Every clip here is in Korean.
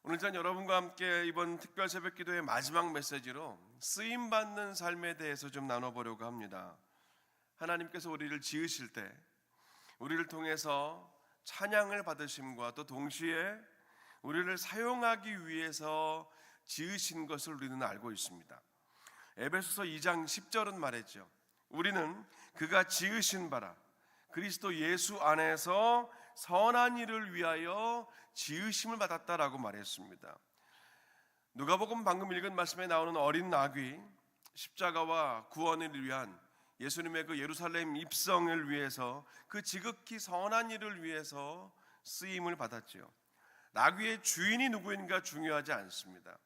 오늘 전 여러분과 함께 이번 특별 새벽 기도의 마지막 메시지로 쓰임받는 삶에 대해서 좀 나눠보려고 합니다. 하나님께서 우리를 지으실 때 우리를 통해서 찬양을 받으심과 또 동시에 우리를 사용하기 위해서 지으신 것을 우리는 알고 있습니다. 에베소서 2장 10절은 말했죠. 우리는 그가 지으신 바라 그리스도 예수 안에서 선한 일을 위하여 지으심을 받았다라고 말했습니다. 누가복음 방금 읽은 말씀에 나오는 어린 나귀, 십자가와 구원을 위한 예수님의 그 예루살렘 입성을 위해서, 그 지극히 선한 일을 위해서 쓰임을 받았지요. 나귀의 주인이 누구인가 중요하지 않습니다.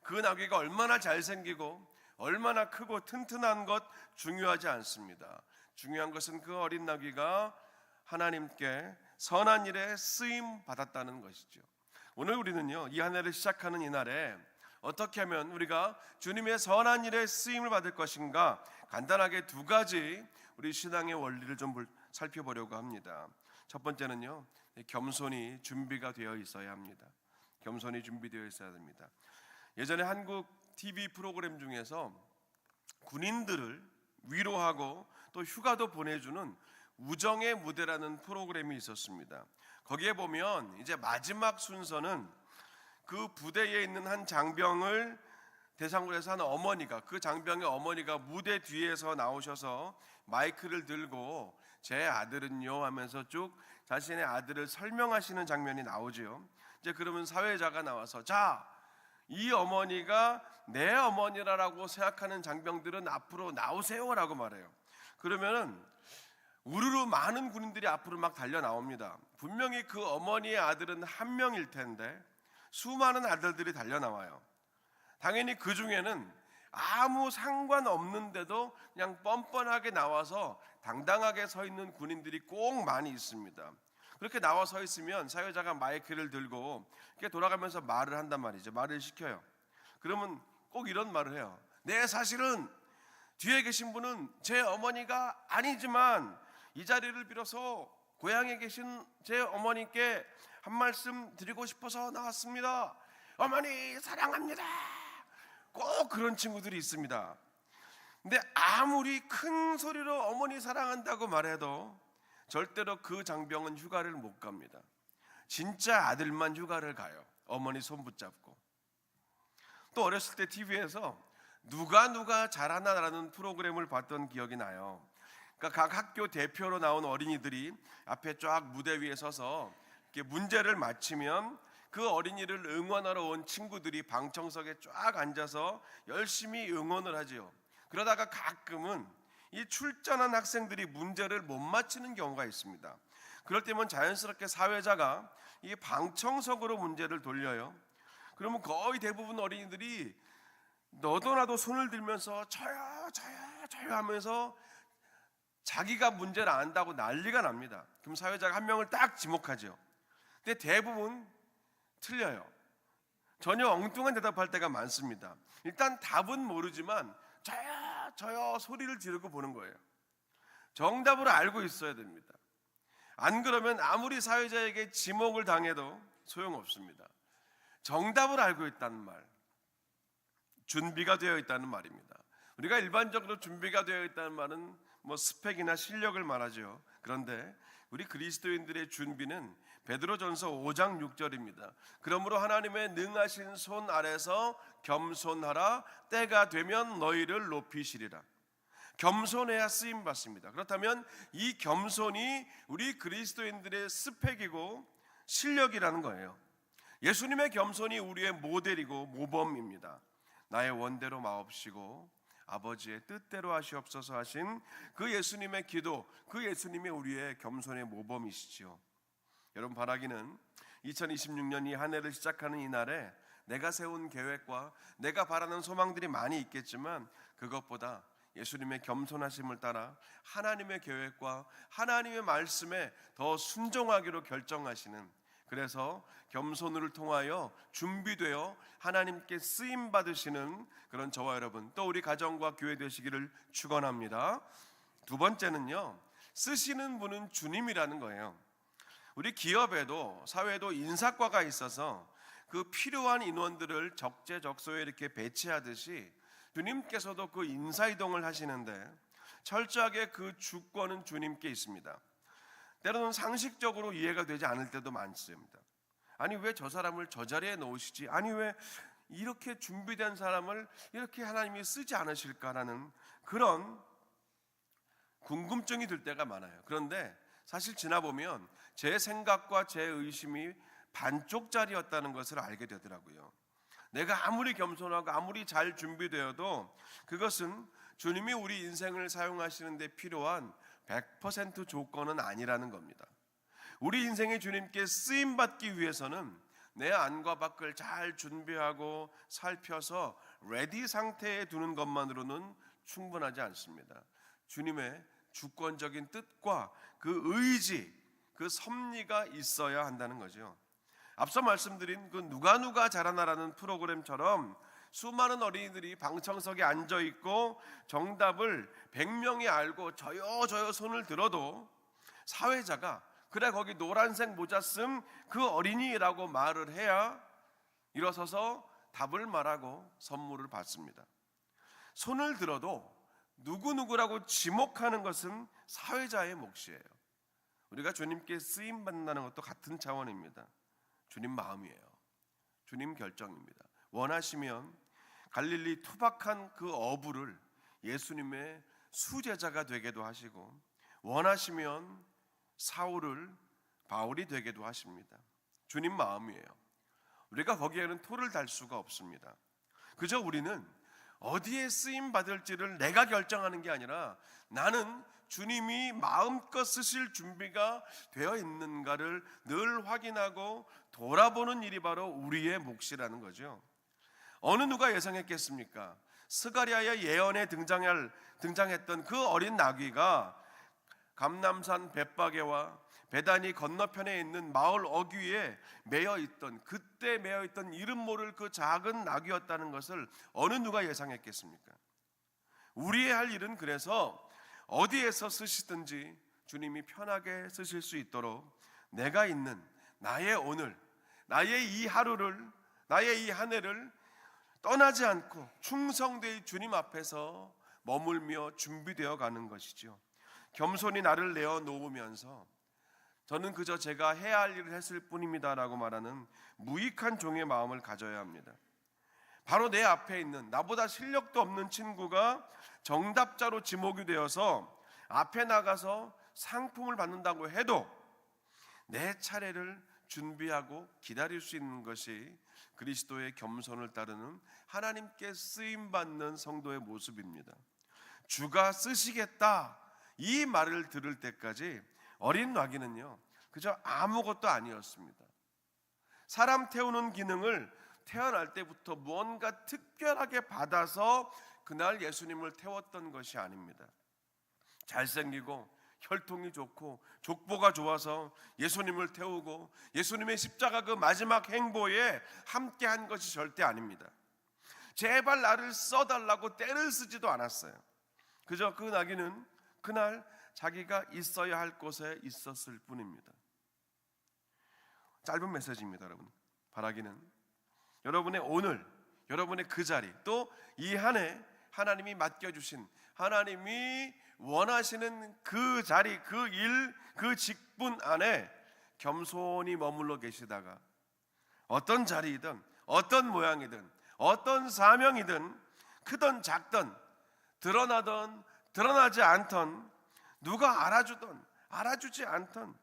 그 나귀가 얼마나 잘생기고 얼마나 크고 튼튼한 것 중요하지 않습니다. 중요한 것은 그 어린 나귀가 하나님께 선한 일에 쓰임 받았다는 것이죠. 오늘 우리는요, 이 한 해를 시작하는 이날에 어떻게 하면 우리가 주님의 선한 일에 쓰임을 받을 것인가, 간단하게 두 가지 우리 신앙의 원리를 좀 살펴보려고 합니다. 첫 번째는요, 겸손이 준비가 되어 있어야 합니다. 겸손이 준비되어 있어야 됩니다. 예전에 한국 TV 프로그램 중에서 군인들을 위로하고 또 휴가도 보내주는 우정의 무대라는 프로그램이 있었습니다. 거기에 보면 이제 마지막 순서는 그 부대에 있는 한 장병을 대상으로 해서 한 어머니가, 그 장병의 어머니가 무대 뒤에서 나오셔서 마이크를 들고 제 아들은요 하면서 쭉 자신의 아들을 설명하시는 장면이 나오지요. 이제 그러면 사회자가 나와서, 자, 이 어머니가 내 어머니라고 생각하는 장병들은 앞으로 나오세요라고 말해요. 그러면은 우르르 많은 군인들이 앞으로 막 달려 나옵니다. 분명히 그 어머니의 아들은 한 명일 텐데 수많은 아들들이 달려 나와요. 당연히 그 중에는 아무 상관없는데도 그냥 뻔뻔하게 나와서 당당하게 서 있는 군인들이 꼭 많이 있습니다. 그렇게 나와 서 있으면 사회자가 마이크를 들고 이렇게 돌아가면서 말을 한단 말이죠. 말을 시켜요. 그러면 꼭 이런 말을 해요. 네, 사실은 뒤에 계신 분은 제 어머니가 아니지만 이 자리를 빌어서 고향에 계신 제 어머니께 한 말씀 드리고 싶어서 나왔습니다. 어머니 사랑합니다. 꼭 그런 친구들이 있습니다. 근데 아무리 큰 소리로 어머니 사랑한다고 말해도 절대로 그 장병은 휴가를 못 갑니다. 진짜 아들만 휴가를 가요. 어머니 손 붙잡고. 또 어렸을 때 TV에서 누가 잘하나라는 프로그램을 봤던 기억이 나요. 그러니까 각 학교 대표로 나온 어린이들이 앞에 쫙 무대 위에 서서 이렇게 문제를 맞히면 그 어린이를 응원하러 온 친구들이 방청석에 쫙 앉아서 열심히 응원을 하지요. 그러다가 가끔은 이 출전한 학생들이 문제를 못 맞히는 경우가 있습니다. 그럴 때면 자연스럽게 사회자가 이 방청석으로 문제를 돌려요. 그러면 거의 대부분 어린이들이 너도 나도 손을 들면서 저요 하면서 자기가 문제를 안다고 난리가 납니다. 그럼 사회자가 한 명을 딱 지목하죠. 근데 대부분 틀려요. 전혀 엉뚱한 대답할 때가 많습니다. 일단 답은 모르지만 저요 소리를 지르고 보는 거예요. 정답을 알고 있어야 됩니다. 안 그러면 아무리 사회자에게 지목을 당해도 소용없습니다. 정답을 알고 있다는 말, 준비가 되어 있다는 말입니다. 우리가 일반적으로 준비가 되어 있다는 말은 스펙이나 실력을 말하죠. 그런데 우리 그리스도인들의 준비는 베드로전서 5장 6절입니다. 그러므로 하나님의 능하신 손 아래서 겸손하라. 때가 되면 너희를 높이시리라. 겸손해야 쓰임 받습니다. 그렇다면 이 겸손이 우리 그리스도인들의 스펙이고 실력이라는 거예요. 예수님의 겸손이 우리의 모델이고 모범입니다. 나의 원대로 마옵시고 아버지의 뜻대로 하시옵소서 하신 그 예수님의 기도, 그 예수님이 우리의 겸손의 모범이시지요. 여러분, 바라기는 2026년 이 한 해를 시작하는 이 날에 내가 세운 계획과 내가 바라는 소망들이 많이 있겠지만 그것보다 예수님의 겸손하심을 따라 하나님의 계획과 하나님의 말씀에 더 순종하기로 결정하시는, 그래서 겸손을 통하여 준비되어 하나님께 쓰임 받으시는 그런 저와 여러분, 또 우리 가정과 교회 되시기를 축원합니다. 두 번째는요, 쓰시는 분은 주님이라는 거예요. 우리 기업에도 사회에도 인사과가 있어서 그 필요한 인원들을 적재적소에 이렇게 배치하듯이 주님께서도 그 인사이동을 하시는데 철저하게 그 주권은 주님께 있습니다. 때로는 상식적으로 이해가 되지 않을 때도 많습니다. 아니 왜 저 사람을 저 자리에 놓으시지? 아니 왜 이렇게 준비된 사람을 이렇게 하나님이 쓰지 않으실까라는 그런 궁금증이 들 때가 많아요. 그런데 사실 지나보면 제 생각과 제 의심이 반쪽짜리였다는 것을 알게 되더라고요. 내가 아무리 겸손하고 아무리 잘 준비되어도 그것은 주님이 우리 인생을 사용하시는 데 필요한 100% 조건은 아니라는 겁니다. 우리 인생의 주님께 쓰임받기 위해서는 내 안과 밖을 잘 준비하고 살펴서 레디 상태에 두는 것만으로는 충분하지 않습니다. 주님의 주권적인 뜻과 그 의지, 그 섭리가 있어야 한다는 거죠. 앞서 말씀드린 그 누가 잘하나라는 프로그램처럼 수많은 어린이들이 방청석에 앉아 있고 정답을 100명이 알고 저요 손을 들어도 사회자가 그래 거기 노란색 모자 쓴 그 어린이라고 말을 해야 일어서서 답을 말하고 선물을 받습니다. 손을 들어도 누구라고 지목하는 것은 사회자의 몫이에요. 우리가 주님께 쓰임 받는다는 것도 같은 차원입니다. 주님 마음이에요. 주님 결정입니다. 원하시면 갈릴리 투박한 그 어부를 예수님의 수제자가 되게도 하시고, 원하시면 사울을 바울이 되게도 하십니다. 주님 마음이에요. 우리가 거기에는 토를 달 수가 없습니다. 그저 우리는 어디에 쓰임 받을지를 내가 결정하는 게 아니라 나는 주님이 마음껏 쓰실 준비가 되어 있는가를 늘 확인하고 돌아보는 일이 바로 우리의 몫이라는 거죠. 어느 누가 예상했겠습니까? 스가랴의 예언에 등장했던 그 어린 나귀가 감람산 벳바게와 베다니 건너편에 있는 마을 어귀에 그때 매어 있던 이름 모를 그 작은 나귀였다는 것을 어느 누가 예상했겠습니까? 우리의 할 일은 그래서 어디에서 쓰시든지 주님이 편하게 쓰실 수 있도록 내가 있는 나의 오늘, 나의 이 하루를, 나의 이 한 해를 떠나지 않고 충성되이 주님 앞에서 머물며 준비되어 가는 것이죠. 겸손히 나를 내어놓으면서 저는 그저 제가 해야 할 일을 했을 뿐입니다라고 말하는 무익한 종의 마음을 가져야 합니다. 바로 내 앞에 있는 나보다 실력도 없는 친구가 정답자로 지목이 되어서 앞에 나가서 상품을 받는다고 해도 내 차례를 준비하고 기다릴 수 있는 것이 그리스도의 겸손을 따르는 하나님께 쓰임받는 성도의 모습입니다. 주가 쓰시겠다 이 말을 들을 때까지 어린 나귀는요 그저 아무것도 아니었습니다. 사람 태우는 기능을 태어날 때부터 무언가 특별하게 받아서 그날 예수님을 태웠던 것이 아닙니다. 잘생기고 혈통이 좋고 족보가 좋아서 예수님을 태우고 예수님의 십자가 그 마지막 행보에 함께한 것이 절대 아닙니다. 제발 나를 써달라고 떼를 쓰지도 않았어요. 그저 그 나귀는 그날 자기가 있어야 할 곳에 있었을 뿐입니다. 짧은 메시지입니다. 여러분, 바라기는 여러분의 오늘, 여러분의 그 자리, 또 이 한 해 하나님이 맡겨주신, 하나님이 원하시는 그 자리, 그 일, 그 직분 안에 겸손히 머물러 계시다가 어떤 자리이든 어떤 모양이든 어떤 사명이든 크든 작든 드러나든 드러나지 않던, 누가 알아주든 알아주지 않던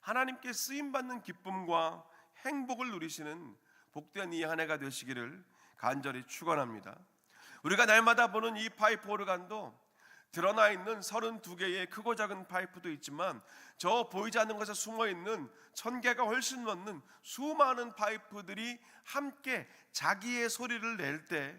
하나님께 쓰임받는 기쁨과 행복을 누리시는 복된 이 한 해가 되시기를 간절히 축원합니다. 우리가 날마다 보는 이 파이프 오르간도 드러나 있는 32개의 크고 작은 파이프도 있지만 저 보이지 않는 곳에 숨어 있는 1000개가 훨씬 넘는 수많은 파이프들이 함께 자기의 소리를 낼 때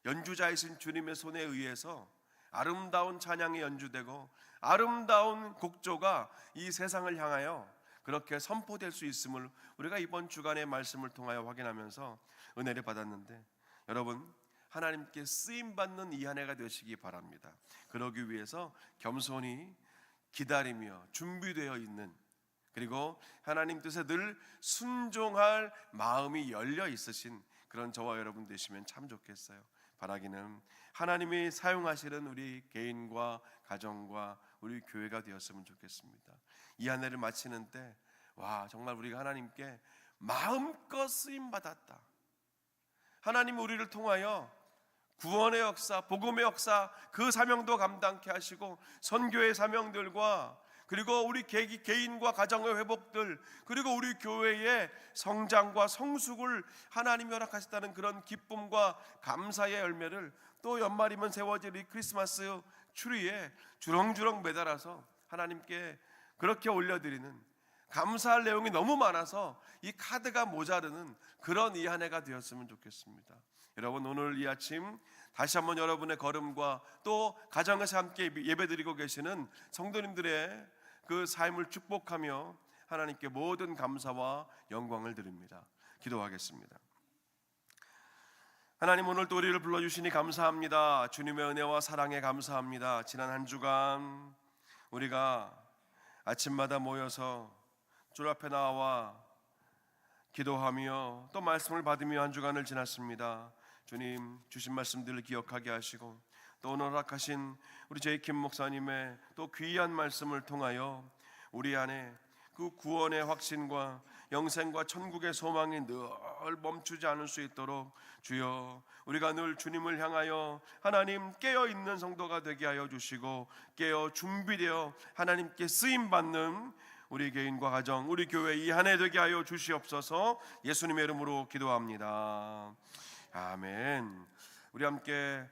연주자이신 주님의 손에 의해서 아름다운 찬양이 연주되고 아름다운 곡조가 이 세상을 향하여 그렇게 선포될 수 있음을 우리가 이번 주간의 말씀을 통하여 확인하면서 은혜를 받았는데, 여러분 하나님께 쓰임받는 이 한 해가 되시기 바랍니다. 그러기 위해서 겸손히 기다리며 준비되어 있는 그리고 하나님 뜻에 늘 순종할 마음이 열려 있으신 그런 저와 여러분 되시면 참 좋겠어요. 바라기는 하나님이 사용하시는 우리 개인과 가정과 우리 교회가 되었으면 좋겠습니다. 이 한 해를 마치는 때 정말 우리가 하나님께 마음껏 쓰임 받았다. 하나님 우리를 통하여 구원의 역사, 복음의 역사, 그 사명도 감당케 하시고 선교의 사명들과 그리고 우리 개인과 가정의 회복들, 그리고 우리 교회의 성장과 성숙을 하나님이 허락하셨다는 그런 기쁨과 감사의 열매를 또 연말이면 세워질 이 크리스마스 추리에 주렁주렁 매달아서 하나님께 그렇게 올려드리는, 감사할 내용이 너무 많아서 이 카드가 모자르는 그런 이 한 해가 되었으면 좋겠습니다. 여러분, 오늘 이 아침 다시 한번 여러분의 걸음과 또 가정에서 함께 예배드리고 계시는 성도님들의 그 삶을 축복하며 하나님께 모든 감사와 영광을 드립니다. 기도하겠습니다. 하나님, 오늘 또 우리를 불러주시니 감사합니다. 주님의 은혜와 사랑에 감사합니다. 지난 한 주간 우리가 아침마다 모여서 주 앞에 나와 기도하며 또 말씀을 받으며 한 주간을 지났습니다. 주님, 주신 말씀들을 기억하게 하시고 또 오늘 허락하신 우리 제이킴 목사님의 또 귀한 말씀을 통하여 우리 안에 그 구원의 확신과 영생과 천국의 소망이 늘 멈추지 않을 수 있도록 주여, 우리가 늘 주님을 향하여 하나님 깨어있는 성도가 되게 하여 주시고 깨어 준비되어 하나님께 쓰임받는 우리 개인과 가정, 우리 교회 이 한 해 되게 하여 주시옵소서. 예수님의 이름으로 기도합니다. 아멘. 우리 함께